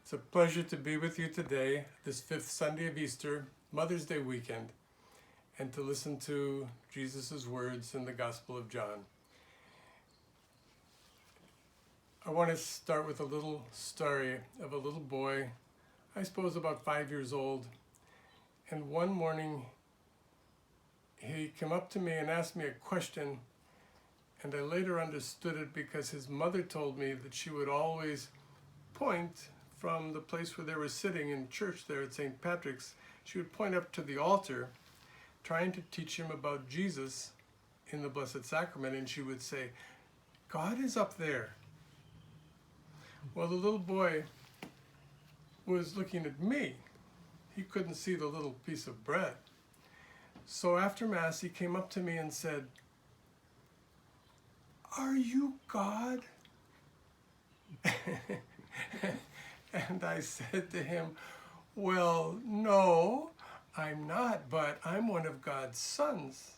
It's a pleasure to be with you today, this fifth Sunday of Easter, Mother's Day weekend, and to listen to Jesus' words in the Gospel of John. I want to start with a little story of a little boy, I suppose about 5 years old, and one morning he came up to me and asked me a question, and I later understood it because his mother told me that she would always point from the place where they were sitting in church there at St. Patrick's. She would point up to the altar, trying to teach him about Jesus in the Blessed Sacrament, and she would say, "God is up there." Well, the little boy was looking at me. He couldn't see the little piece of bread. So after Mass, he came up to me and said, "Are you God?" And I said to him, "Well, no, I'm not, but I'm one of God's sons.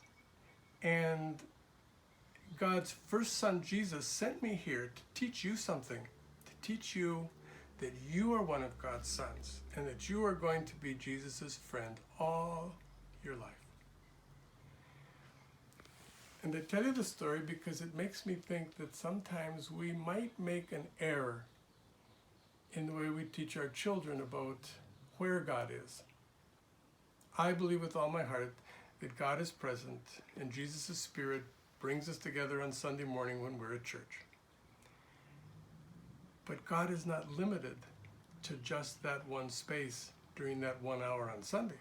And God's first son, Jesus, sent me here to teach you something, to teach you that you are one of God's sons and that you are going to be Jesus' friend all your life." And I tell you the story because it makes me think that sometimes we might make an error in the way we teach our children about where God is. I believe with all my heart that God is present and Jesus' Spirit brings us together on Sunday morning when we're at church. But God is not limited to just that one space during that 1 hour on Sunday.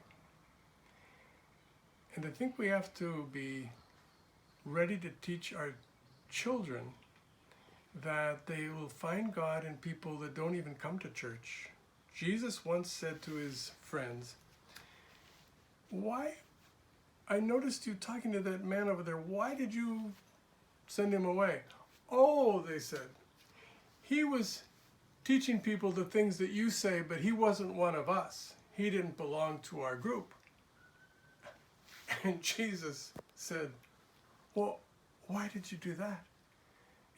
And I think we have to be ready to teach our children that they will find God in people that don't even come to church. Jesus once said to his friends, I noticed you talking to that man over there. Why did you send him away?" "Oh," they said, "he was teaching people the things that you say, but he wasn't one of us. He didn't belong to our group." And Jesus said, "Well, why did you do that?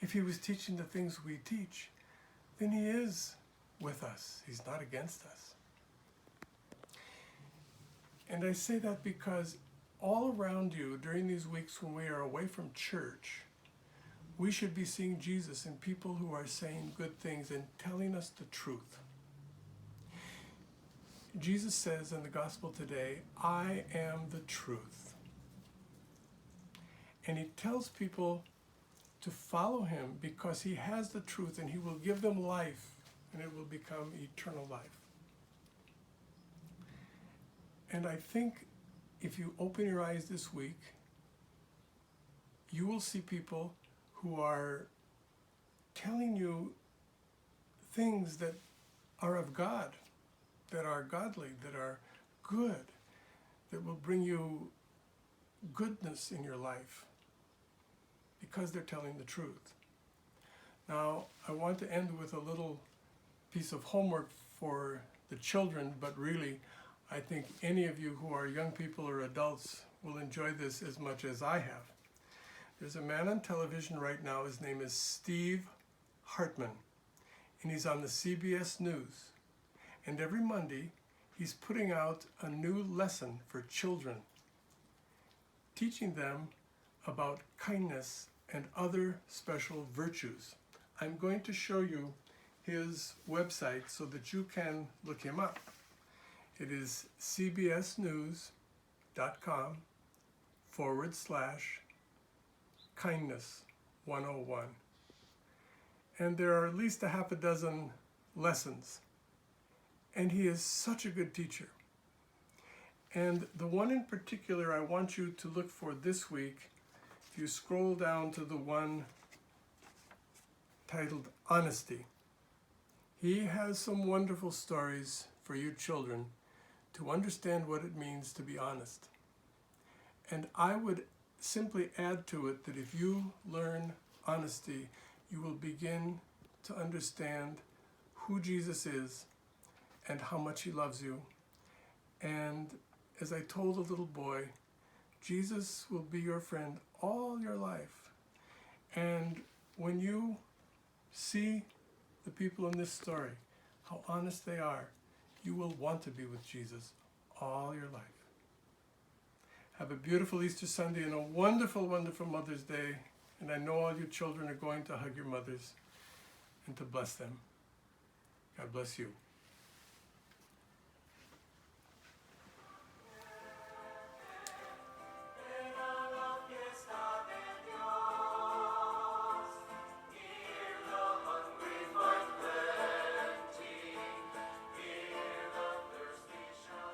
If he was teaching the things we teach, then he is with us. He's not against us." And I say that because all around you during these weeks when we are away from church, we should be seeing Jesus in people who are saying good things and telling us the truth. Jesus says in the gospel today, "I am the truth." And he tells people to follow him because he has the truth and he will give them life and it will become eternal life. And I think if you open your eyes this week, you will see people who are telling you things that are of God, that are godly, that are good, that will bring you goodness in your life because they're telling the truth. Now, I want to end with a little piece of homework for the children, but really, I think any of you who are young people or adults will enjoy this as much as I have. There's a man on television right now, his name is Steve Hartman, and he's on the CBS News. And every Monday, he's putting out a new lesson for children, teaching them about kindness and other special virtues. I'm going to show you his website so that you can look him up. It is cbsnews.com/kindness 101. And there are at least a half a dozen lessons. And he is such a good teacher. And the one in particular I want you to look for this week, if you scroll down to the one titled Honesty, he has some wonderful stories for you children to understand what it means to be honest. And I would simply add to it that if you learn honesty, you will begin to understand who Jesus is and how much he loves you. And as I told a little boy, Jesus will be your friend all your life. And when you see the people in this story, how honest they are, you will want to be with Jesus all your life. Have a beautiful Easter Sunday and a wonderful, wonderful Mother's Day. And I know all you children are going to hug your mothers and to bless them. God bless you.